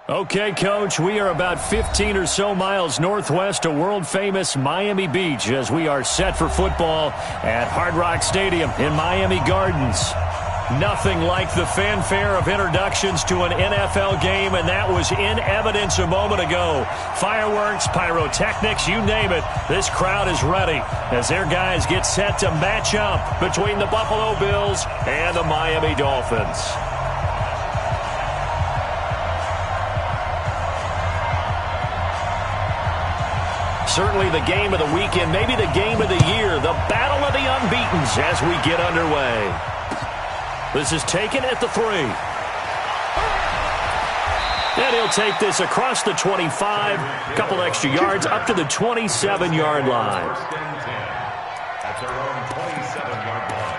Okay, Coach, we are about 15 or so miles northwest of world-famous Miami Beach as we are set for football at Hard Rock Stadium in Miami Gardens. Nothing like the fanfare of introductions to an NFL game, and that was in evidence a moment ago. Fireworks, pyrotechnics, you name it. This crowd is ready as their guys get set to match up between the Buffalo Bills and the Miami Dolphins. Certainly the game of the weekend, maybe the game of the year, the battle of the unbeatens as we get underway. This is taken at the 3. And he'll take this across the 25, a couple extra yards up to the 27-yard line. That's our own 27-yard line.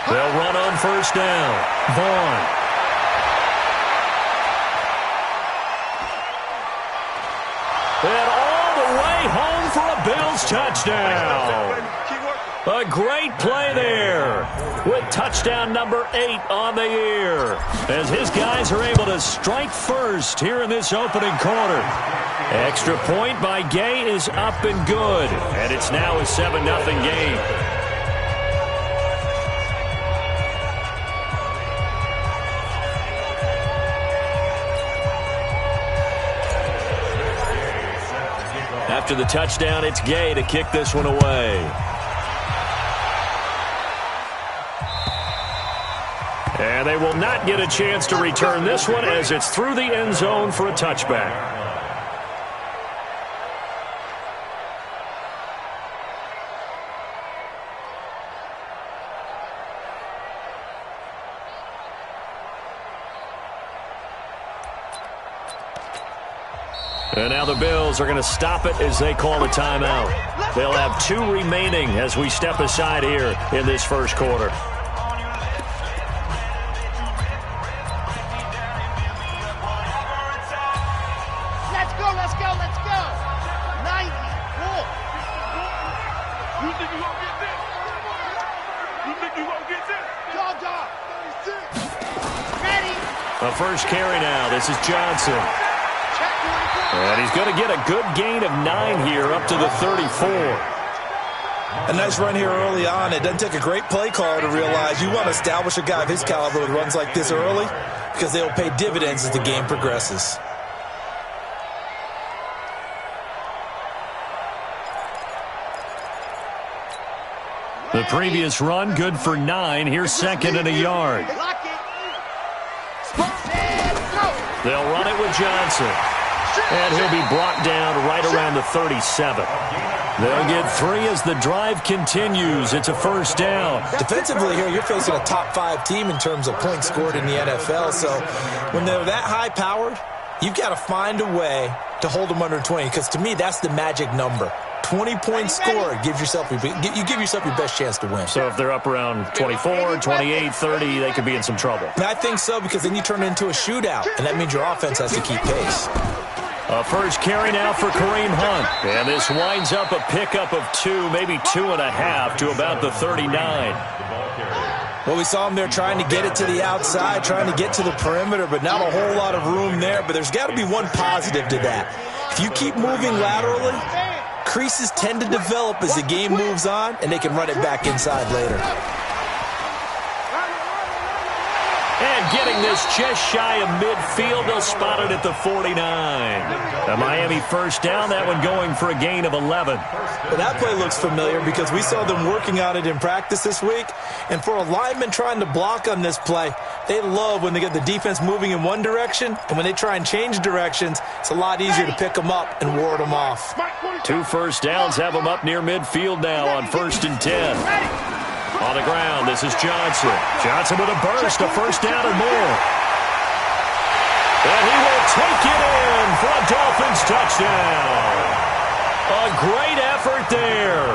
They'll run on first down. Vaughn. And all the way home for a Bills touchdown. A great play there with touchdown number 8 on the year as his guys are able to strike first here in this opening quarter. Extra point by Gay is up and good, and it's now a 7-0 game. After the touchdown, it's Gay to kick this one away. And they will not get a chance to return this one as it's through the end zone for a touchback. And now the Bills are going to stop it as they call a timeout. They'll have 2 remaining as we step aside here in this first quarter. Let's go, let's go, let's go. 94. You think you won't get this? You think you won't get this? Dog. Ready. A first carry now. This is Johnson. And he's going to get a good gain of 9 here up to the 34. A nice run here early on. It doesn't take a great play caller to realize you want to establish a guy of his caliber with runs like this early because they'll pay dividends as the game progresses. The previous run, good for 9. Here's second and a yard. They'll run it with Johnson. And he'll be brought down right around the 37. They'll get 3 as the drive continues. It's a first down. Defensively here, you're facing a top 5 team in terms of points scored in the NFL. So when they're that high-powered, you've got to find a way to hold them under 20. Because to me, that's the magic number. 20 points scored, you give yourself your best chance to win. So if they're up around 24, 28, 30, they could be in some trouble. And I think so, because then you turn it into a shootout, and that means your offense has to keep pace. A first carry now for Kareem Hunt. And this winds up a pickup of 2, maybe 2.5 to about the 39. Well, we saw him there trying to get it to the outside, trying to get to the perimeter, but not a whole lot of room there. But there's got to be one positive to that. If you keep moving laterally, creases tend to develop as the game moves on, and they can run it back inside later. And getting this just shy of midfield, they'll spot it at the 49. The Miami first down, that one going for a gain of 11. Well, that play looks familiar because we saw them working on it in practice this week. And for a lineman trying to block on this play, they love when they get the defense moving in one direction, and when they try and change directions, it's a lot easier to pick them up and ward them off. 2 first downs have them up near midfield now on 1st and 10. On the ground, this is Johnson. Johnson with a burst, a first down and more. And he will take it in for a Dolphins touchdown. A great effort there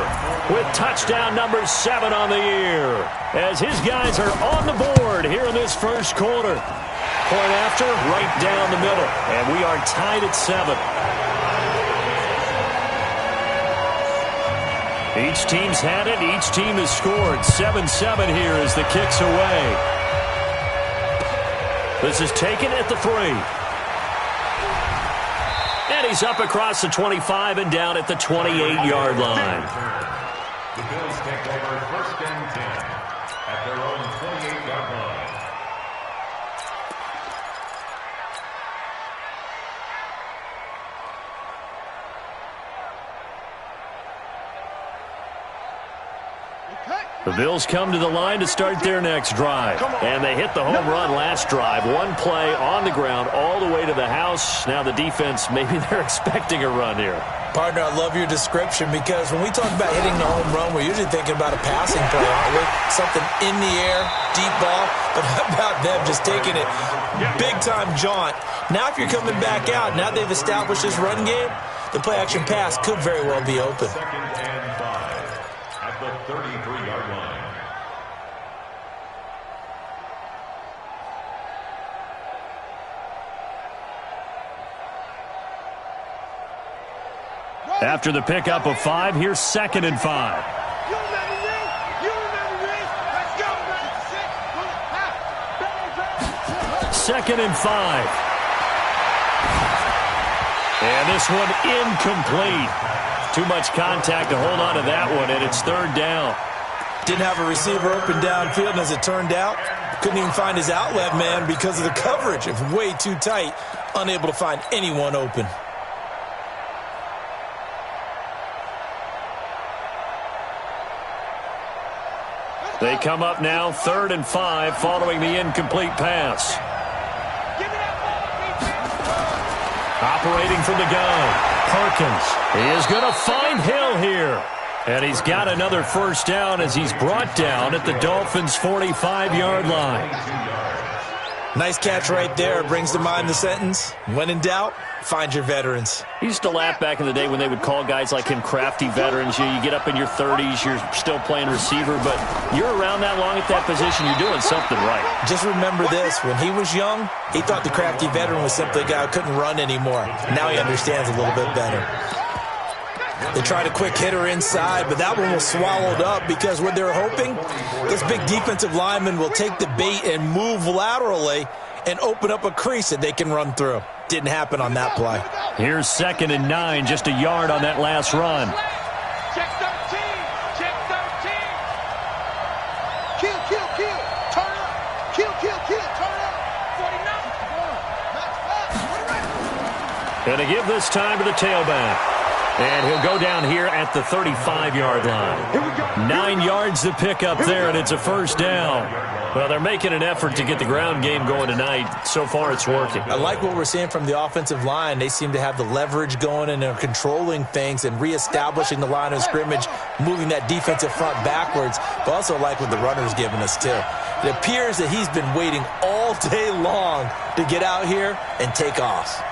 with touchdown number 7 on the year as his guys are on the board here in this first quarter. Point after, right down the middle. And we are tied at 7. Each team's had it. Each team has scored. 7-7 here as the kick's away. This is taken at the 3. And he's up across the 25 and down at the 28-yard line. The Bills take over 1st and 10 at their own 28-yard line. The Bills come to the line to start their next drive. And they hit the home run last drive. One play on the ground all the way to the house. Now the defense, maybe they're expecting a run here. Partner, I love your description because when we talk about hitting the home run, we're usually thinking about a passing play, aren't we? Something in the air, deep ball. But how about them just taking it big-time jaunt? Now if you're coming back out, now they've established this run game, the play-action pass could very well be open. 2nd and 5 at the 33-yard line. After the pickup of 5, here's 2nd and 5. You remember me? You remember me? Let's go, man. 2nd and 5. And this one incomplete. Too much contact to hold on to that one, and it's 3rd down. Didn't have a receiver open downfield, and as it turned out, couldn't even find his outlet man because of the coverage. It was way too tight, unable to find anyone open. They come up now 3rd and 5 following the incomplete pass. Operating from the gun, Perkins. He is going to find Hill here. And he's got another first down as he's brought down at the Dolphins' 45-yard line. Nice catch right there. Brings to mind the sentence, when in doubt, find your veterans. He used to laugh back in the day when they would call guys like him crafty veterans. You get up in your 30s, you're still playing receiver, but you're around that long at that position, you're doing something right. Just remember this, when he was young, he thought the crafty veteran was simply a guy who couldn't run anymore. Now he understands a little bit better. They tried a quick hitter inside, but that one was swallowed up because what they're hoping, this big defensive lineman will take the bait and move laterally and open up a crease that they can run through. Didn't happen on that play. Here's 2nd and 9, just a yard on that last run. Check 13. Check 13. Kill, kill, kill. Turn up. Kill, kill, kill. Turn up. 49. Going to give this time to the tailback. And he'll go down here at the 35-yard line. 9 yards to pick up there, and it's a first down. Well, they're making an effort to get the ground game going tonight. So far, it's working. I like what we're seeing from the offensive line. They seem to have the leverage going, and they're controlling things and reestablishing the line of scrimmage, moving that defensive front backwards. But also like what the runner's giving us, too. It appears that he's been waiting all day long to get out here and take off.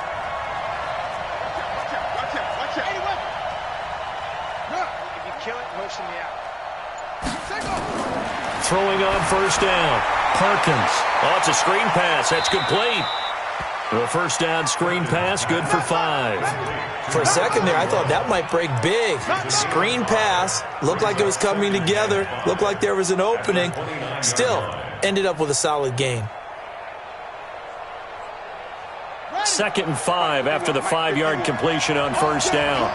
Throwing on first down. Perkins. Oh, it's a screen pass. That's complete. The first down screen pass, good for 5. For a second there, I thought that might break big. Screen pass. Looked like it was coming together. Looked like there was an opening. Still, ended up with a solid gain. 2nd and 5 after the 5-yard completion on first down.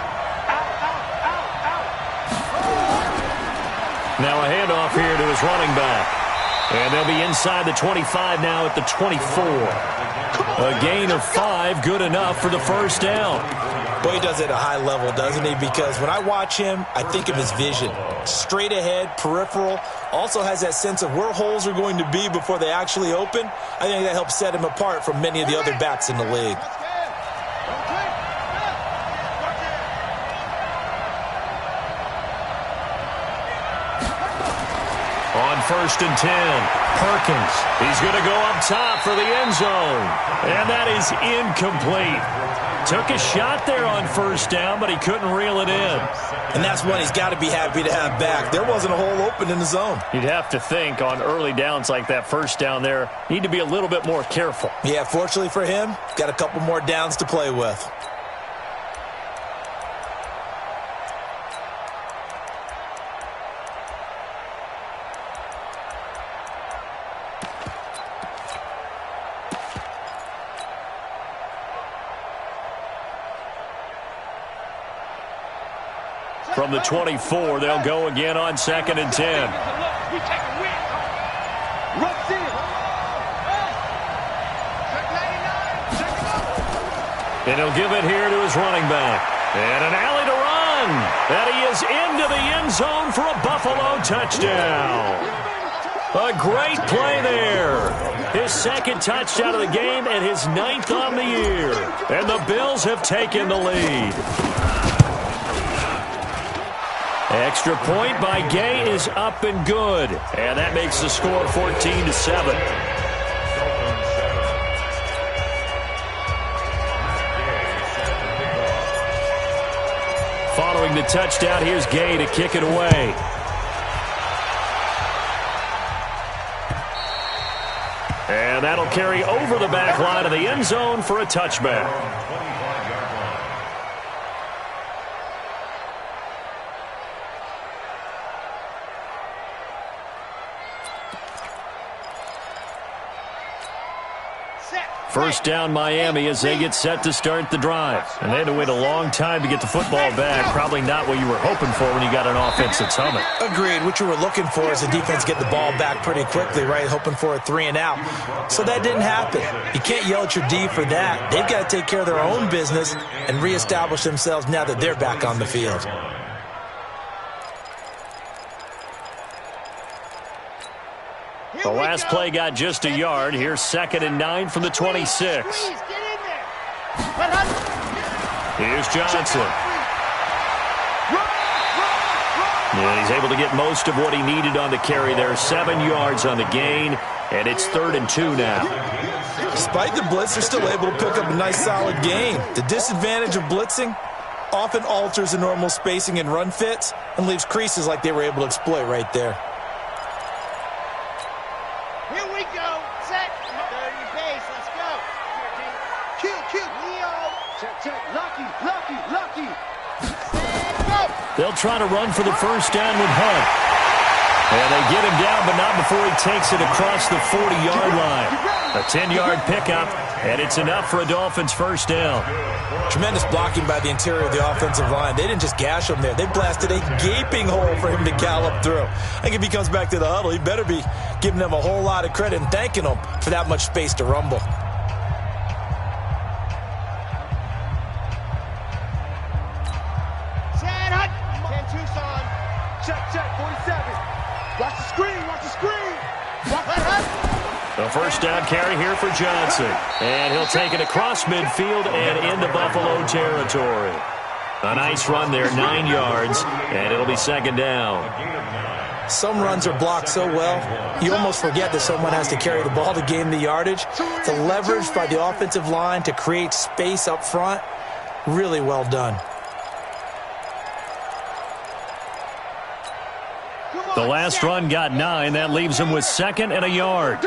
Now a handoff here to his running back. And they'll be inside the 25 now at the 24. A gain of 5, good enough for the first down. Boy, he does it at a high level, doesn't he? Because when I watch him, I think of his vision. Straight ahead, peripheral. Also has that sense of where holes are going to be before they actually open. I think that helps set him apart from many of the other backs in the league. 1st and 10. Perkins, he's going to go up top for the end zone. And that is incomplete. Took a shot there on 1st down, but he couldn't reel it in. And that's one he's got to be happy to have back. There wasn't a hole open in the zone. You'd have to think on early downs like that 1st down there, need to be a little bit more careful. Yeah, fortunately for him, got a couple more downs to play with. From the 24, they'll go again on 2nd and 10. And he'll give it here to his running back. And an alley to run. And he is into the end zone for a Buffalo touchdown. A great play there. His 2nd touchdown of the game and his 9th on the year. And the Bills have taken the lead. Extra point by Gay is up and good. And that makes the score 14-7. Following the touchdown, here's Gay to kick it away. And that'll carry over the back line of the end zone for a touchback. First down Miami as they get set to start the drive. And they had to wait a long time to get the football back. Probably not what you were hoping for when you got an offense that's humming. Agreed. What you were looking for is the defense get the ball back pretty quickly, right? Hoping for a 3 and out. So that didn't happen. You can't yell at your D for that. They've got to take care of their own business and reestablish themselves now that they're back on the field. The last play got just a yard. Here's 2nd and 9 from the 26. Here's Johnson. And he's able to get most of what he needed on the carry there. 7 yards on the gain, and it's 3rd and 2 now. Despite the blitz, they're still able to pick up a nice solid gain. The disadvantage of blitzing often alters the normal spacing and run fits and leaves creases like they were able to exploit right there. They'll try to run for the 1st down with Hunt. And they get him down, but not before he takes it across the 40-yard line. A 10-yard pickup, and it's enough for a Dolphins 1st down. Tremendous blocking by the interior of the offensive line. They didn't just gash him there. They blasted a gaping hole for him to gallop through. I think if he comes back to the huddle, he better be giving them a whole lot of credit and thanking them for that much space to rumble. The 1st down carry here for Johnson. And he'll take it across midfield and into Buffalo territory. A nice run there, 9 yards, and it'll be 2nd down. Some runs are blocked so well, you almost forget that someone has to carry the ball to gain the yardage. The leverage by the offensive line to create space up front, really well done. The last run got 9. That leaves him with 2nd and a yard.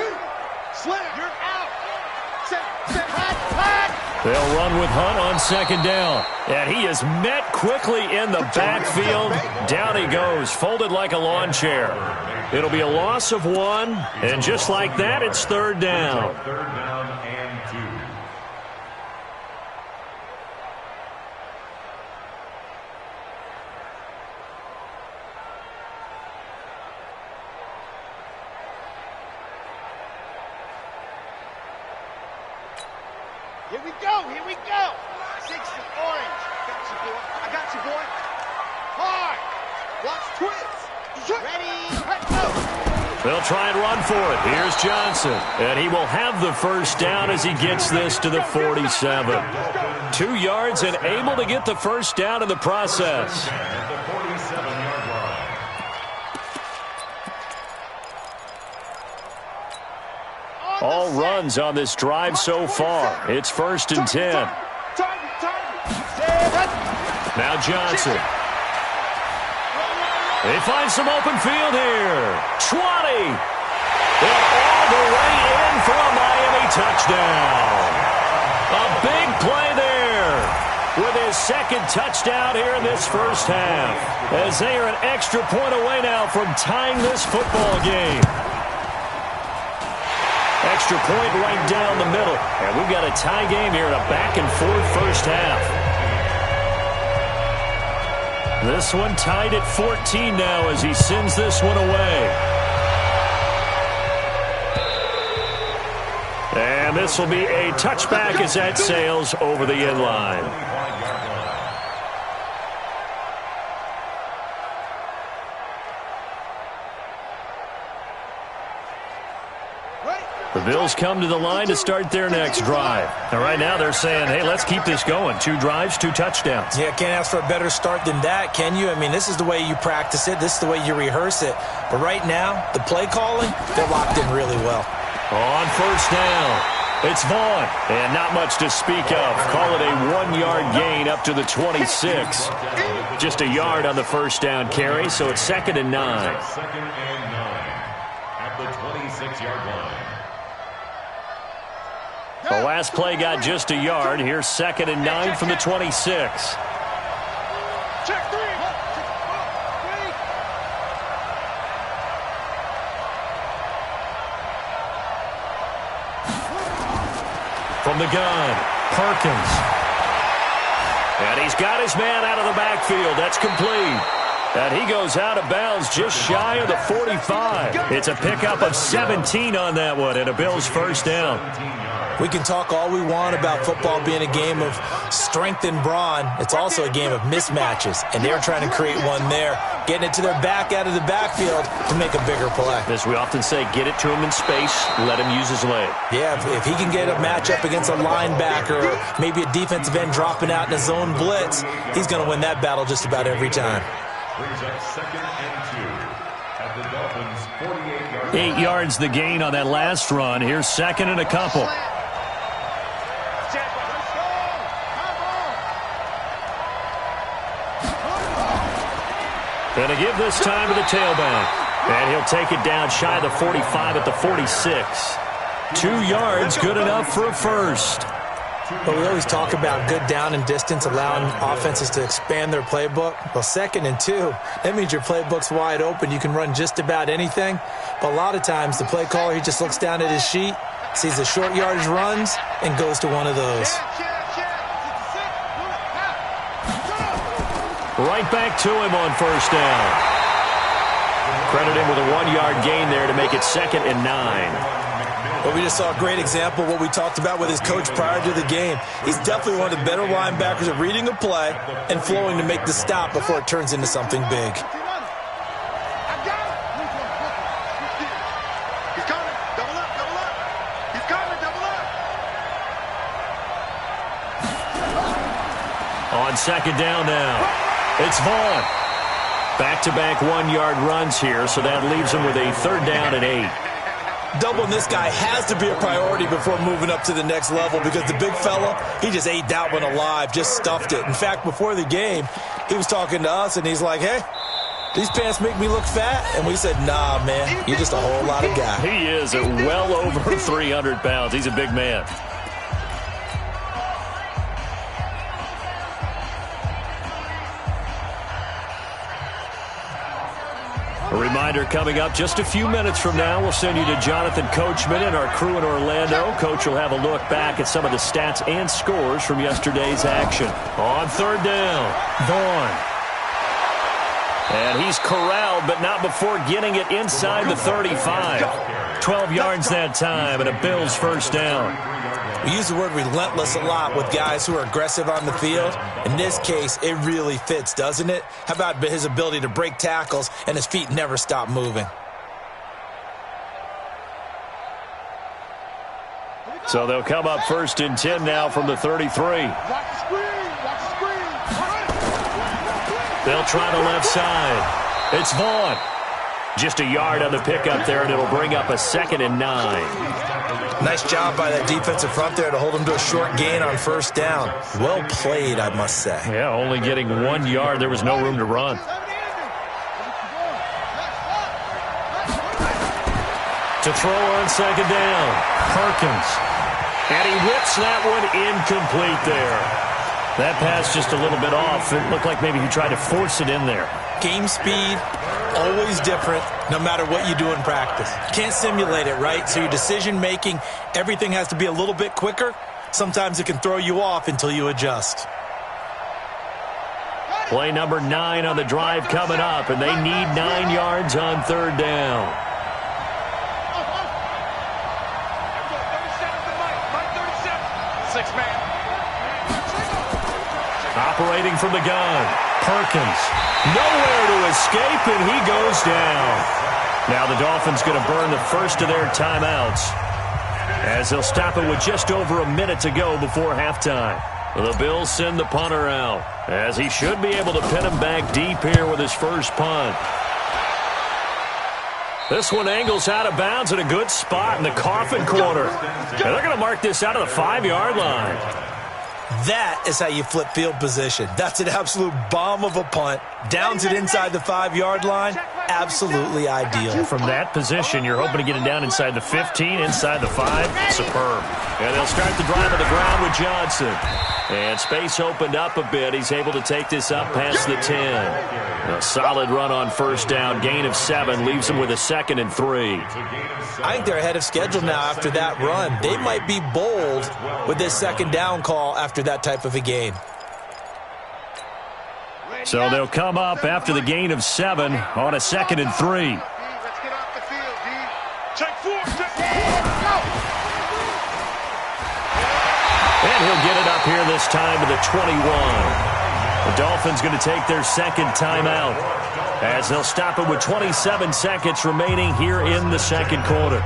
They'll run with Hunt on 2nd down. And he is met quickly in the backfield. Down he goes, folded like a lawn chair. It'll be a loss of 1. And just like that, it's 3rd down. 3rd down and 2. Here we go, here we go. 60, orange. Got you, boy. I got you, boy. Hard. Watch twist. Ready, go. They'll try and run for it. Here's Johnson. And he will have the 1st down as he gets this to the 47. 2 yards and able to get the 1st down in the process. all runs on this drive so far. It's 1st and 10. Now Johnson. They find some open field here. 20. And all the way in for a Miami touchdown. A big play there with his second touchdown here in this first half, as they are an extra point away now from tying this football game. Extra point right down the middle. And we've got a tie game here in a back-and-forth first half. This one tied at 14 now as he sends this one away. And this will be a touchback as that sails over the end line. The Bills come to the line to start their next drive. And right now they're saying, hey, let's keep this going. 2 drives, 2 touchdowns. Yeah, can't ask for a better start than that, can you? I mean, this is the way you practice it. This is the way you rehearse it. But right now, the play calling, they're locked in really well. On first down, it's Vaughn. And not much to speak of. Call it a 1-yard gain up to the 26. Just a yard on the first down carry, so it's 2nd and 9. 2nd and 9 at the 26-yard line. The last play got just a yard. Here's 2nd and 9 from the 26. Check 3. From the gun, Perkins. And he's got his man out of the backfield. That's complete. And he goes out of bounds just shy of the 45. It's a pickup of 17 on that one and a Bills first down. We can talk all we want about football being a game of strength and brawn. It's also a game of mismatches, and they're trying to create one there, getting it to their back out of the backfield to make a bigger play. As we often say, get it to him in space, let him use his leg. Yeah, if he can get a matchup against a linebacker or maybe a defensive end dropping out in a zone blitz, he's going to win that battle just about every time. Brings up 2nd and 2 at the Dolphins' 48-yard line. 8 yards the gain on that last run. Here's 2nd and a couple. And to give this time to the tailback. And he'll take it down shy of the 45 at the 46. 2 yards, good enough for a first. But we always talk about good down and distance, allowing offenses to expand their playbook. Well, 2nd and 2, that means your playbook's wide open. You can run just about anything. But a lot of times, the play caller, he just looks down at his sheet, sees the short yardage runs, and goes to one of those. Right back to him on first down. Credit him with a 1-yard gain there to make it 2nd and 9. But we just saw a great example of what we talked about with his coach prior to the game. He's definitely one of the better linebackers at reading a play and flowing to make the stop before it turns into something big. On 2nd down now, it's Vaughn. Back-to-back 1-yard runs here, so that leaves him with a 3rd down and 8. Doubling this guy has to be a priority before moving up to the next level because the big fella, he just ate that one alive, just stuffed it. In fact, before the game, he was talking to us, and he's like, hey, these pants make me look fat? And we said, nah, man, you're just a whole lot of guy. He is at well over 300 pounds. He's a big man. A reminder coming up just a few minutes from now, we'll send you to Jonathan Coachman and our crew in Orlando. Coach will have a look back at some of the stats and scores from yesterday's action. On 3rd down, Vaughn. And he's corralled, but not before getting it inside the 35. 12 yards that time, and a Bills first down. We use the word relentless a lot with guys who are aggressive on the field. In this case, it really fits, doesn't it? How about his ability to break tackles and his feet never stop moving? So they'll come up 1st and 10 now from the 33. They'll try the left side. It's Vaughn. Just a yard on the pickup there, and it'll bring up a 2nd and 9. Nice job by that defensive front there to hold them to a short gain on first down. Well played, I must say. Yeah, only getting 1 yard. There was no room to run. To throw on second down, Perkins. And he whips that one incomplete there. That pass just a little bit off. It looked like maybe he tried to force it in there. Game speed, always different, no matter what you do in practice. Can't simulate it, right? So your decision-making, everything has to be a little bit quicker. Sometimes it can throw you off until you adjust. Play number 9 on the drive coming up, and they need 9 yards on third down. Operating from the gun, Perkins. Nowhere to escape, and he goes down. Now the Dolphins going to burn the first of their timeouts as they'll stop it with just over a minute to go before halftime. The Bills send the punter out as he should be able to pin him back deep here with his first punt. This one angles out of bounds at a good spot in the coffin corner. And they're going to mark this out of the 5-yard line. That is how you flip field position. That's an absolute bomb of a punt. Downs it inside the 5-yard line. Absolutely ideal. From that position, you're hoping to get it down inside the 15, inside the 5. Superb. And they'll start the drive on the ground with Johnson. And space opened up a bit. He's able to take this up past the 10. A solid run on first down. Gain of 7 leaves him with a 2nd and 3. I think they're ahead of schedule now after that run. They might be bold with this second down call after that type of a gain. So they'll come up after the gain of 7 on a 2nd and 3. Let's get off the field, D. Check 4. And he'll get it up here this time to the 21. The Dolphins going to take their second timeout as they'll stop it with 27 seconds remaining here in the second quarter.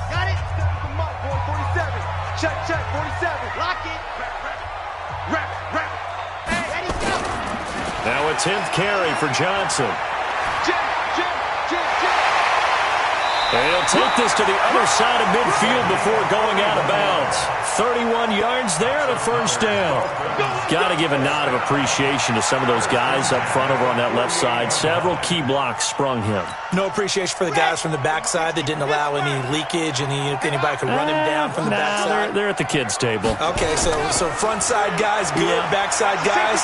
Got it. Come on, boy, 47. Check, 47. Lock it. Wrap. Ready, go. Now a 10th carry for Johnson. And he'll take this to the other side of midfield before going out of bounds. 31 yards there and a first down. Got to give a nod of appreciation to some of those guys up front over on that left side. Several key blocks sprung him. No appreciation for the guys from the backside that didn't allow any leakage, anybody could run him down from the backside. They're at the kids' table. Okay, so front side guys good, backside guys,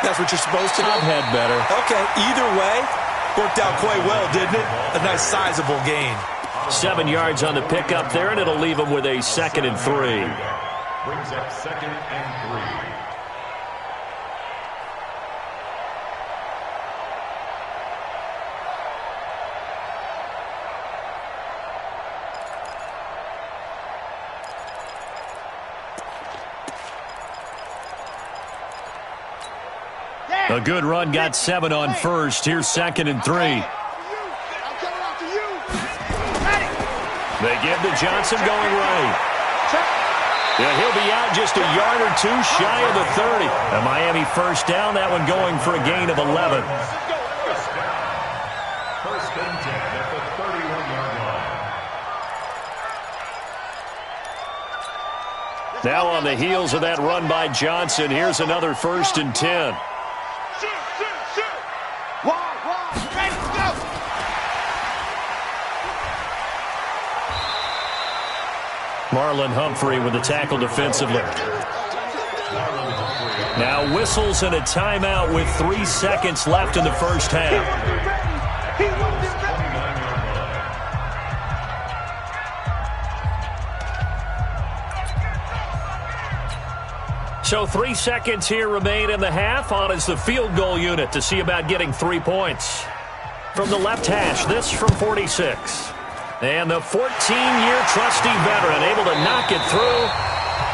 that's what you're supposed to do? I've had better. Okay, either way, worked out quite well, didn't it? A nice sizable gain. 7 yards on the pickup there, and it'll leave him with a 2nd and 3. Brings up 2nd and 3. A good run got 7 on first. Here's 2nd and 3. They give to Johnson going right. Yeah, he'll be out just a yard or two shy of the 30. A Miami first down, that one going for a gain of 11. First and 10 at the 31-yard line. Now on the heels of that run by Johnson, here's another 1st and 10. Ready, go. Marlon Humphrey with the tackle defensively. Now whistles and a timeout with 3 seconds left in the first half. So 3 seconds here remain in the half. On is the field goal unit to see about getting 3 points. From the left hash, this from 46. And the 14-year trusty veteran able to knock it through.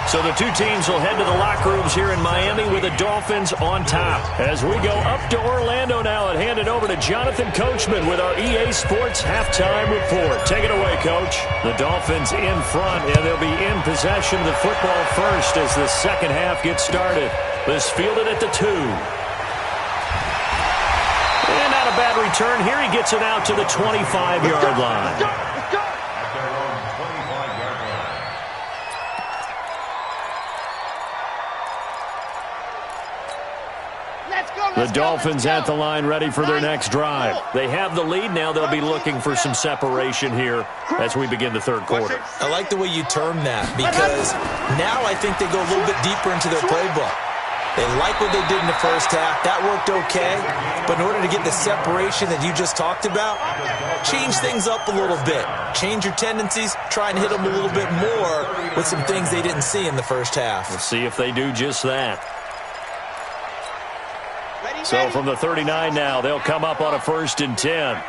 So the two teams will head to the locker rooms here in Miami with the Dolphins on top. As we go up to Orlando now and hand it over to Jonathan Coachman with our EA Sports halftime report. Take it away, Coach. The Dolphins in front, and they'll be in possession of the football first as the second half gets started. This fielded at the 2. And not a bad return here. He gets it out to the 25-yard line. The Dolphins at the line ready for their next drive. They have the lead. Now they'll be looking for some separation here as we begin the third quarter. I like the way you term that because now I think they go a little bit deeper into their playbook. They like what they did in the first half. That worked okay. But in order to get the separation that you just talked about, change things up a little bit. Change your tendencies. Try and hit them a little bit more with some things they didn't see in the first half. We'll see if they do just that. So from the 39 now, they'll come up on a 1st and 10.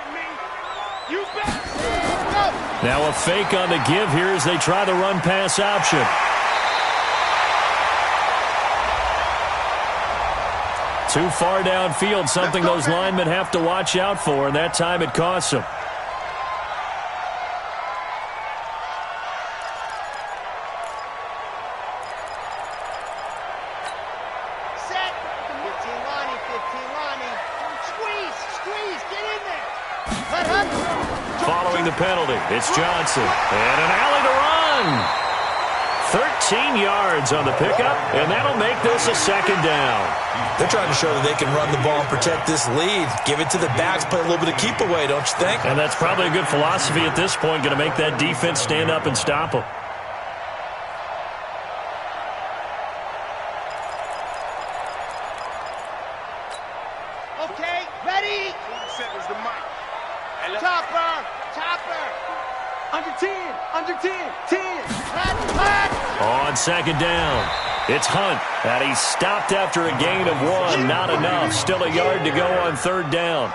Now a fake on the give here as they try the run-pass option. Too far downfield, something those linemen have to watch out for, and that time it costs them. Following the penalty, it's Johnson. And an alley to run. 13 yards on the pickup, and that'll make this a second down. They're trying to show that they can run the ball and protect this lead. Give it to the backs, play a little bit of keep away, don't you think? And that's probably a good philosophy at this point, going to make that defense stand up and stop them. Okay, ready? Topper! Under 10, 10. On second down, it's Hunt. And he's stopped after a gain of 1. Not enough. Still a yard to go on 3rd down.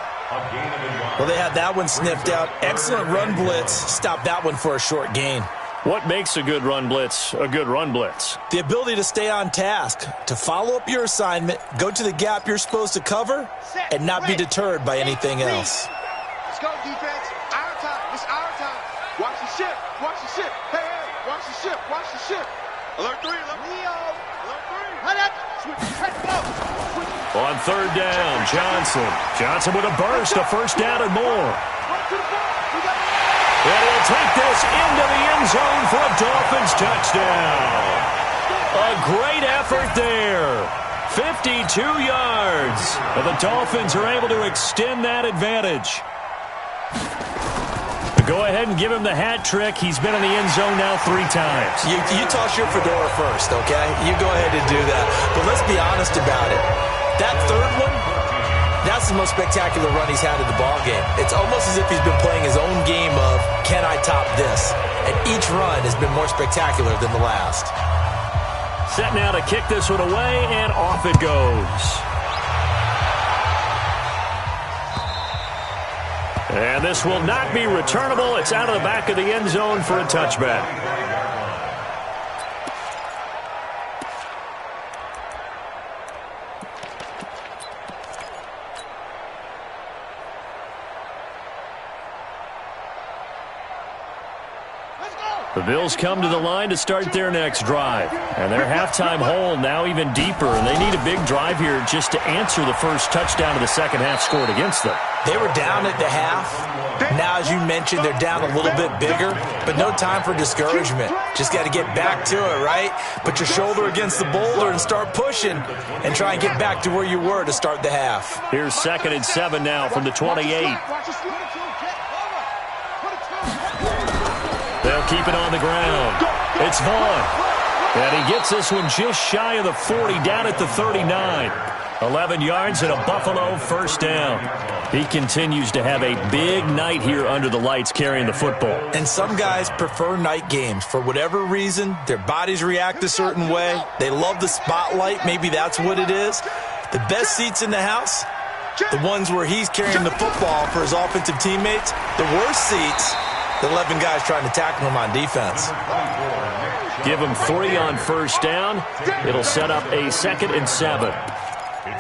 Well, they had that one sniffed out. Excellent run blitz. Stop that one for a short gain. What makes a good run blitz a good run blitz? The ability to stay on task, to follow up your assignment, go to the gap you're supposed to cover, and not be deterred by anything else. Let's go, defense. Our time. It's our time. Watch the ship. Hey, watch the ship. Alert 3. Leo. Alert 3. Head up. Switch. Go. On 3rd down, Johnson with a burst, a 1st down and more. And he'll take this into the end zone for a Dolphins touchdown. A great effort there. 52 yards. And the Dolphins are able to extend that advantage. Go ahead and give him the hat trick. He's been in the end zone now 3 times. You toss your fedora first, okay? You go ahead and do that. But let's be honest about it. That 3rd one, that's the most spectacular run he's had in the ballgame. It's almost as if he's been playing his own game of, can I top this? And each run has been more spectacular than the last. Set now to kick this one away, and off it goes. And this will not be returnable. It's out of the back of the end zone for a touchback. The Bills come to the line to start their next drive. And their halftime hole now even deeper. And they need a big drive here just to answer the first touchdown of the second half scored against them. They were down at the half. Now, as you mentioned, they're down a little bit bigger. But no time for discouragement. Just got to get back to it, right? Put your shoulder against the boulder and start pushing. And try and get back to where you were to start the half. Here's 2nd and 7 now from the 28. They'll keep it on the ground. It's Vaughn. And he gets this one just shy of the 40, down at the 39. 11 yards and a Buffalo 1st down. He continues to have a big night here under the lights carrying the football. And some guys prefer night games. For whatever reason, their bodies react a certain way. They love the spotlight. Maybe that's what it is. The best seats in the house, the ones where he's carrying the football for his offensive teammates. The worst seats, the 11 guys trying to tackle him on defense. Give them 3 on first down. It'll set up a 2nd and 7.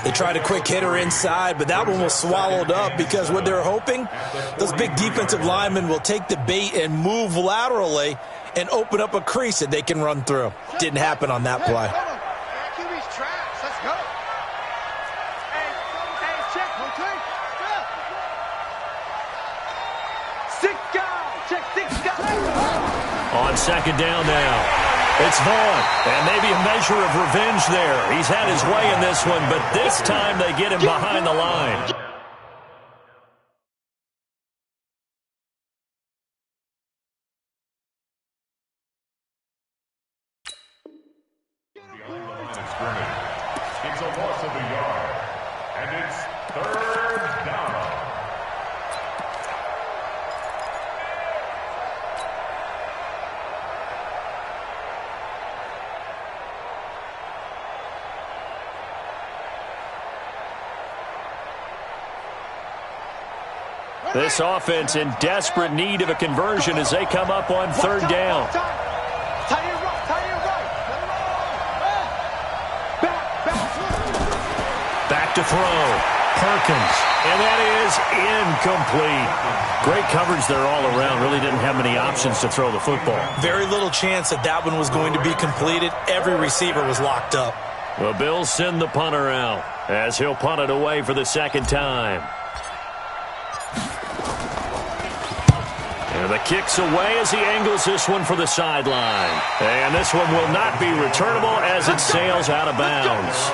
They tried a quick hitter inside, but that one was swallowed up because what they're hoping, those big defensive linemen will take the bait and move laterally and open up a crease that they can run through. Didn't happen on that play. QB's trash. Let's go. Hey, check. Okay. Check 6 guys. On 2nd down now. It's Vaughn, and maybe a measure of revenge there. He's had his way in this one, but this time they get him behind the line. Behind the line of scrimmage. It's a loss of a yard, and it's 3rd down. This offense in desperate need of a conversion as they come up on 3rd down. Back to throw. Perkins. And that is incomplete. Great coverage there all around. Really didn't have many options to throw the football. Very little chance that that one was going to be completed. Every receiver was locked up. The Bills send the punter out as he'll punt it away for the 2nd time. And the kick's away as he angles this one for the sideline. And this one will not be returnable as it sails out of bounds.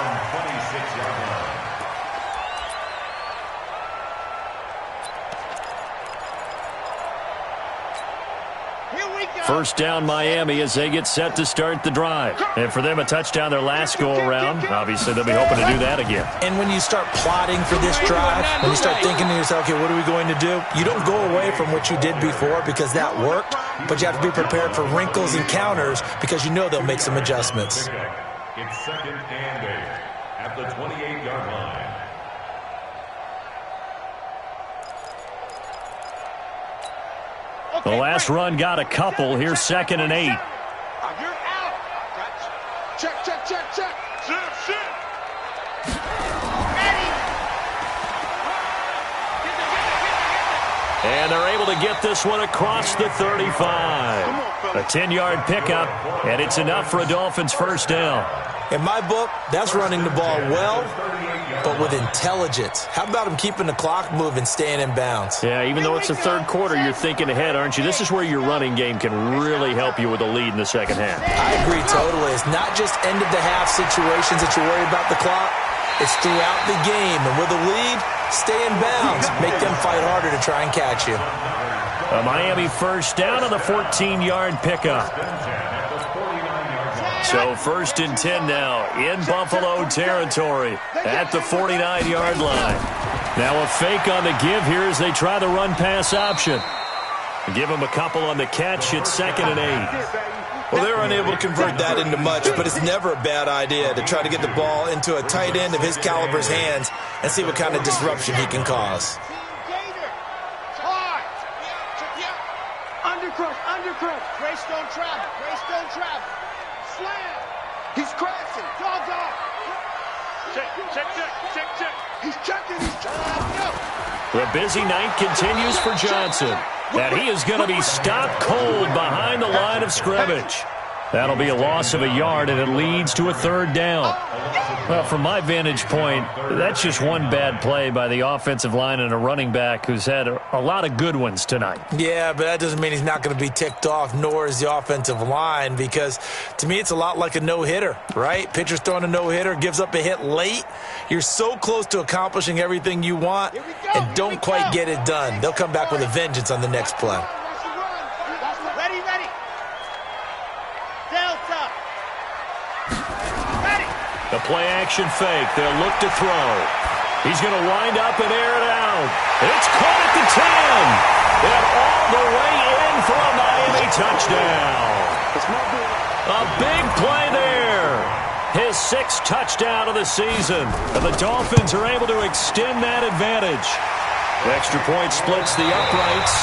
First down Miami as they get set to start the drive. And for them, a touchdown their last go-around. Obviously, they'll be hoping to do that again. And when you start plotting for this drive, when you start thinking to yourself, okay, what are we going to do? You don't go away from what you did before because that worked, but you have to be prepared for wrinkles and counters because you know they'll make some adjustments. It's 2nd and 8 at the 28-yard line. The last run got a couple. Here's 2nd and 8. You're out. Check. And they're able to get this one across the 35. A 10-yard pickup, and it's enough for a Dolphins first down. In my book, that's running the ball well, but with intelligence. How about him keeping the clock moving, staying in bounds? Yeah, even though it's the 3rd quarter, you're thinking ahead, aren't you? This is where your running game can really help you with a lead in the 2nd half. I agree totally. It's not just end-of-the-half situations that you worry about the clock. It's throughout the game. And with a lead, stay in bounds. Make them fight harder to try and catch you. A Miami first down on the 14-yard pickup. So 1st and 10 now in Buffalo territory at the 49-yard line. Now a fake on the give here as they try the run-pass option. Give him a couple on the catch. It's 2nd and 8. Well, they're unable to convert that into much, but it's never a bad idea to try to get the ball into a tight end of his caliber's hands and see what kind of disruption he can cause. Undercross. Grace don't travel. Slam. He's crashing. Dog. Check. He's checking. The busy night continues for Johnson. And he is going to be stopped cold behind the line of scrimmage. That'll be a loss of a yard, and it leads to a 3rd down. Well, from my vantage point, that's just one bad play by the offensive line and a running back who's had a lot of good ones tonight. Yeah, but that doesn't mean he's not going to be ticked off, nor is the offensive line, because to me it's a lot like a no-hitter, right? Pitcher's throwing a no-hitter, gives up a hit late. You're so close to accomplishing everything you want and don't quite get it done. They'll come back with a vengeance on the next play. Ready. Delta. The play-action fake. They'll look to throw. He's going to wind up and air it out. It's caught at the 10. And all the way in for a Miami touchdown. A big play there. His 6th touchdown of the season. And the Dolphins are able to extend that advantage. The extra point splits the uprights.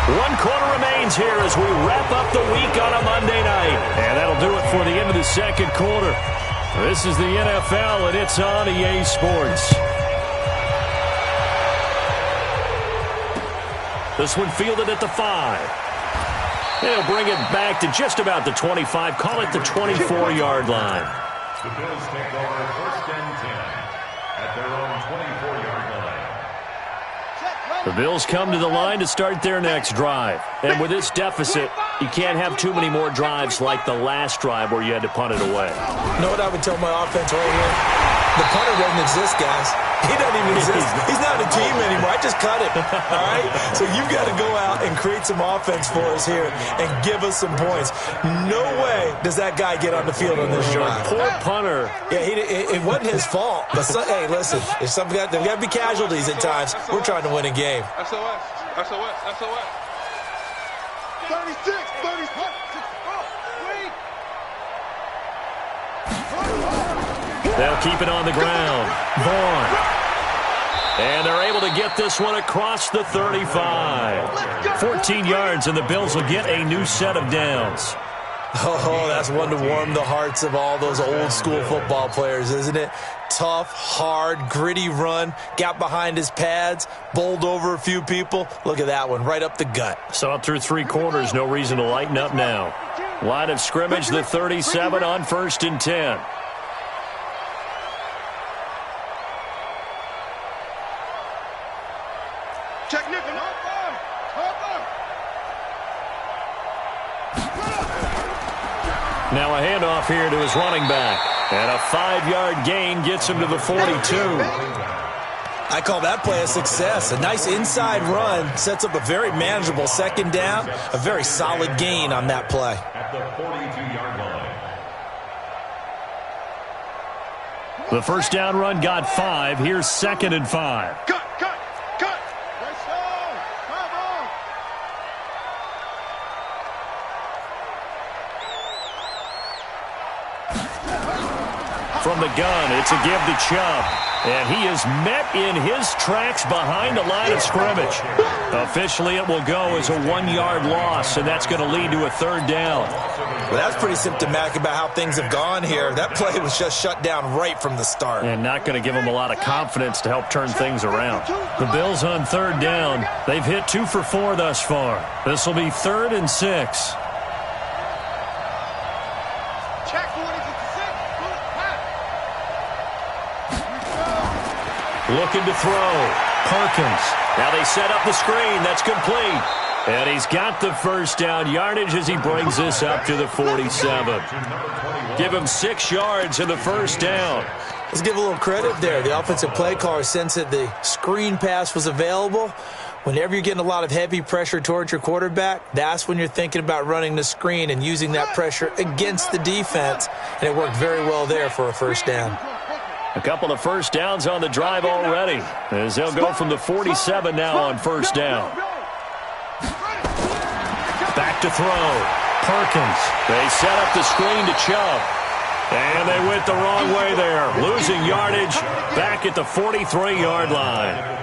1 quarter remains here as we wrap up the week on a Monday night. And that'll do it for the end of the second quarter. This is the NFL, and it's on EA Sports. This one fielded at the 5. They'll bring it back to just about the 25. Call it the 24-yard line. The Bills take over 1st and 10 at their own 24-yard line. The Bills come to the line to start their next drive. And with this deficit, you can't have too many more drives like the last drive where you had to punt it away. You know what I would tell my offense right here? The punter doesn't exist, guys. He doesn't even exist. He's not a team anymore. I just cut him. All right? So you've got to go out and create some offense for us here and give us some points. No way does that guy get on the field on this drive. Poor punter. Yeah, it wasn't his fault. But hey, listen, there's got to be casualties at times. We're trying to win a game. SOS. 36, 36, They'll keep it on the ground. Vaughn. And they're able to get this one across the 35. 14 yards, and the Bills will get a new set of downs. Oh, that's one to warm the hearts of all those old-school football players, isn't it? Tough, hard, gritty run, got behind his pads, bowled over a few people. Look at that one, right up the gut. Saw it through 3 quarters, no reason to lighten up now. Line of scrimmage, the 37 on 1st and 10. check nickel. Now a handoff here to his running back. And a 5-yard gain gets him to the 42. I call that play a success. A nice inside run sets up a very manageable 2nd down. A very solid gain on that play. At the 42-yard line. The 1st down run got 5. Here's 2nd and 5. Cut. From the gun, it's a give to Chubb. And he is met in his tracks behind the line of scrimmage. Officially, it will go as a 1-yard loss, and that's going to lead to a 3rd down. Well, that's pretty symptomatic about how things have gone here. That play was just shut down right from the start. And not going to give him a lot of confidence to help turn things around. The Bills on 3rd down. They've hit 2 for 4 thus far. This will be 3rd and 6. Looking to throw. Perkins. Now they set up the screen. That's complete. And he's got the 1st down yardage as he brings this up to the 47. Give him 6 yards in the 1st down. Let's give a little credit there. The offensive play caller sensed that the screen pass was available. Whenever you're getting a lot of heavy pressure towards your quarterback, that's when you're thinking about running the screen and using that pressure against the defense. And it worked very well there for a 1st down. A couple of 1st downs on the drive already, as they'll go from the 47 now on 1st down. Back to throw. Perkins. They set up the screen to Chubb. And they went the wrong way there. Losing yardage back at the 43-yard line.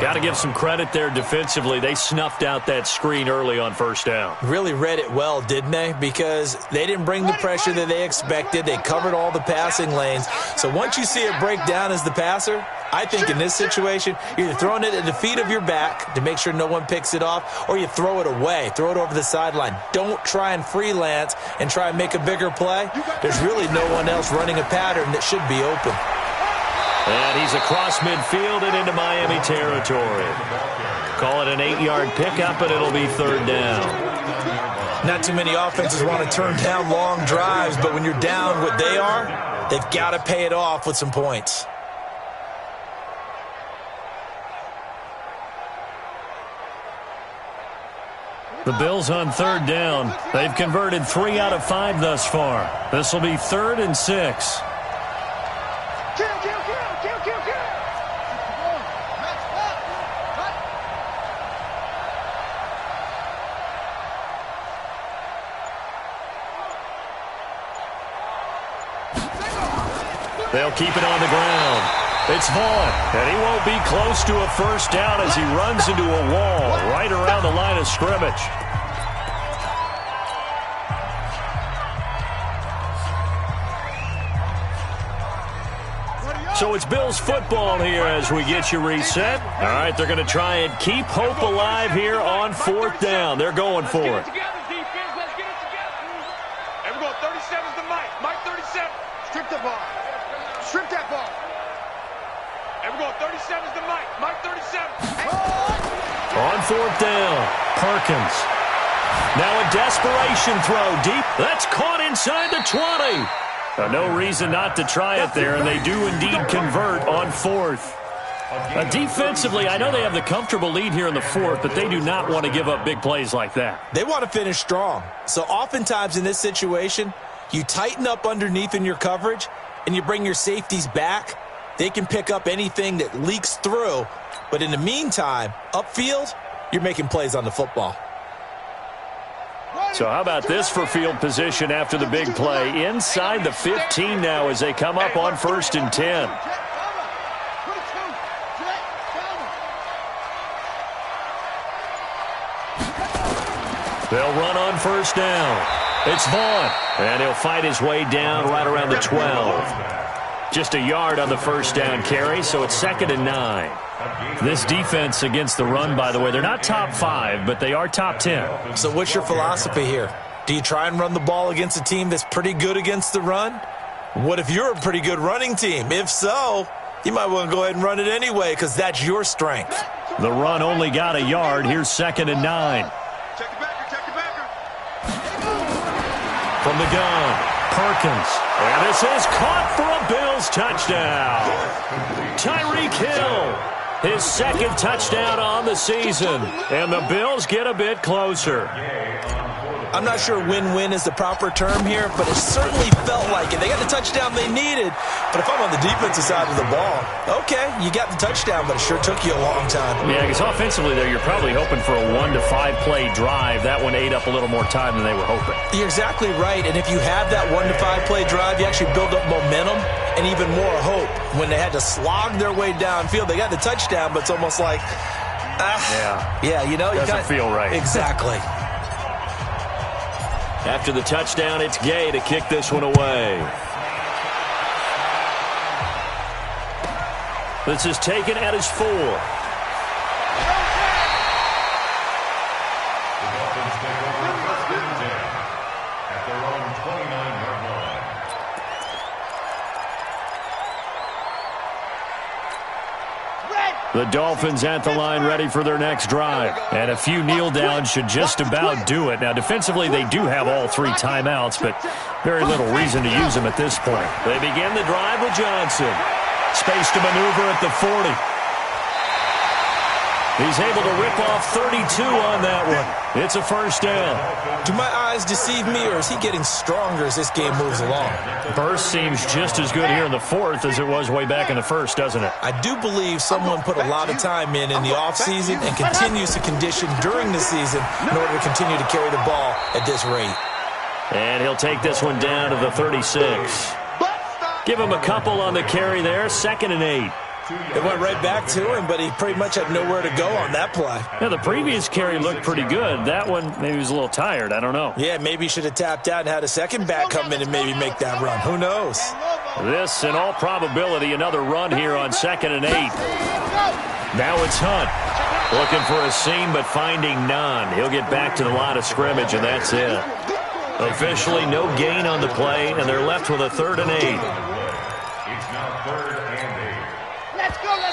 Got to give some credit there defensively. They snuffed out that screen early on 1st down. Really read it well, didn't they? Because they didn't bring the pressure that they expected. They covered all the passing lanes. So once you see it break down as the passer, I think in this situation, you're either throwing it at the feet of your back to make sure no one picks it off, or you throw it away, throw it over the sideline. Don't try and freelance and try and make a bigger play. There's really no one else running a pattern that should be open. And he's across midfield and into Miami territory. Call it an 8-yard pickup, and it'll be 3rd down. Not too many offenses want to turn down long drives, but when you're down what they are, they've got to pay it off with some points. The Bills on 3rd down. They've converted 3 out of 5 thus far. This will be 3rd and 6. They'll keep it on the ground. It's Vaughn, and he won't be close to a first down as he runs into a wall right around the line of scrimmage. So it's Bills football here as we get you reset. All right, they're going to try and keep hope alive here on 4th down. They're going for it. Let's get it together. And we're going 37 to Mike. Mike 37. Strip the ball. Strip that ball. And we're going 37 to Mike. Mike 37. On 4th down, Perkins. Now a desperation throw deep. That's caught inside the 20. No reason not to try it there, and they do indeed convert on 4th. Defensively, I know they have the comfortable lead here in the 4th, but they do not want to give up big plays like that. They want to finish strong. So oftentimes in this situation, you tighten up underneath in your coverage, and you bring your safeties back. They can pick up anything that leaks through, but in the meantime, upfield, you're making plays on the football. So how about this for field position after the big play? Inside the 15 now as they come up on 1st and 10. They'll run on 1st down. It's Vaughn, and he'll fight his way down right around the 12. Just a yard on the 1st down carry, so it's 2nd and 9. This defense against the run, by the way, they're not top 5, but they are top 10. So what's your philosophy here? Do you try and run the ball against a team that's pretty good against the run? What if you're a pretty good running team? If so, you might want to go ahead and run it anyway because that's your strength. The run only got a yard. Here's 2nd and 9. Check the backer. From the gun, Perkins. And this is caught for a Bills touchdown. Tyreek Hill, his 2nd touchdown on the season. And the Bills get a bit closer. I'm not sure win-win is the proper term here, but it certainly felt like it. They got the touchdown they needed, but if I'm on the defensive side of the ball, okay, you got the touchdown, but it sure took you a long time. Yeah, because offensively there, you're probably hoping for a 1 to 5 play drive. That one ate up a little more time than they were hoping. You're exactly right, and if you have that 1 to 5 play drive, you actually build up momentum and even more hope. When they had to slog their way downfield, they got the touchdown, but it's almost like, you know, doesn't feel right. Exactly. After the touchdown, it's Gay to kick this one away. This is taken at his 4. The Dolphins take over 1st and 10 at their own 29-yard line. The Dolphins at the line ready for their next drive. And a few kneel downs should just about do it. Now, defensively, they do have all 3 timeouts, but very little reason to use them at this point. They begin the drive with Johnson. Space to maneuver at the 40. He's able to rip off 32 on that one. It's a 1st down. Do my eyes deceive me, or is he getting stronger as this game moves along? Burst seems just as good here in the 4th as it was way back in the 1st, doesn't it? I do believe someone put a lot of time in the offseason and continues to condition during the season in order to continue to carry the ball at this rate. And he'll take this one down to the 36. Give him a couple on the carry there, 2nd and 8. It went right back to him, but he pretty much had nowhere to go on that play. Yeah, the previous carry looked pretty good. That one, maybe he was a little tired. I don't know. Yeah, maybe he should have tapped out and had a second back come in and maybe make that run. Who knows? This, in all probability, another run here on 2nd and 8. Now it's Hunt. Looking for a seam, but finding none. He'll get back to the line of scrimmage, and that's it. Officially, no gain on the play, and they're left with a 3rd and 8. It's now 3rd and 8. Let's go. 90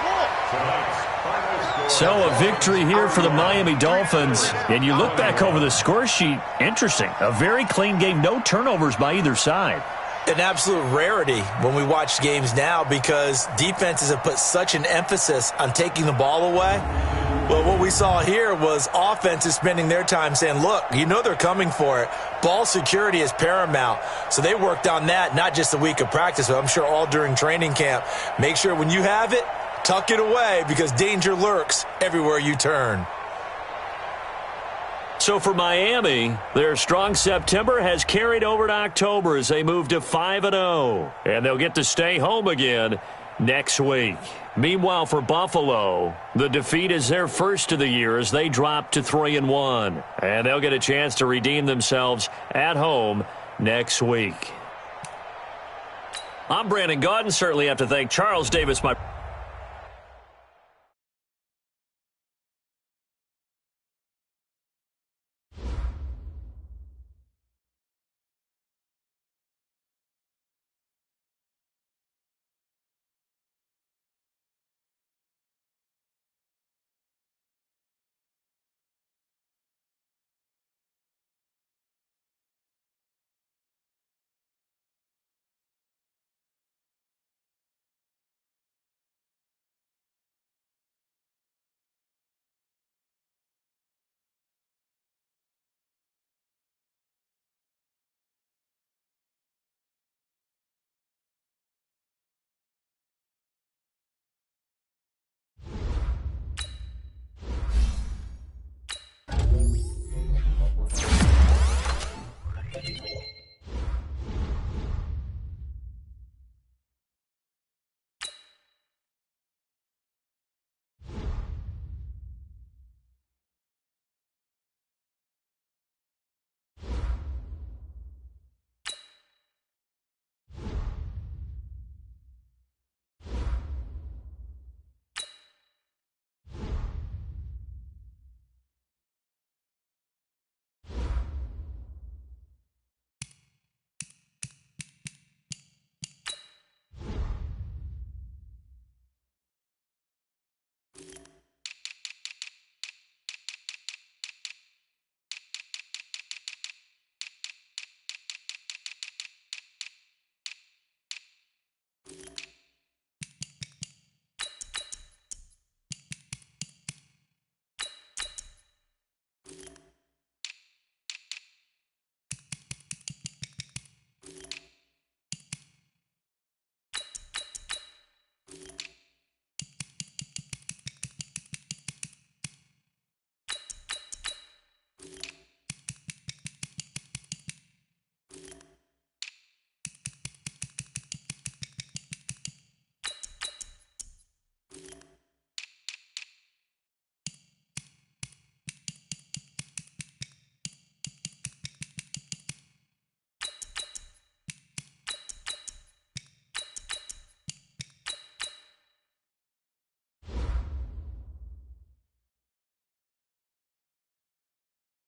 more. So a victory here for the Miami Dolphins. And you look back over the score sheet, interesting. A very clean game, no turnovers by either side. An absolute rarity when we watch games now because defenses have put such an emphasis on taking the ball away. Well, what we saw here was offenses spending their time saying, look, you know they're coming for it. Ball security is paramount. So they worked on that, not just a week of practice, but I'm sure all during training camp. Make sure when you have it, tuck it away because danger lurks everywhere you turn. So for Miami, their strong September has carried over to October as they move to 5-0. And they'll get to stay home again next week. Meanwhile, for Buffalo, the defeat is their first of the year as they drop to 3-1. And they'll get a chance to redeem themselves at home next week. I'm Brandon Gaudin. Certainly have to thank Charles Davis, my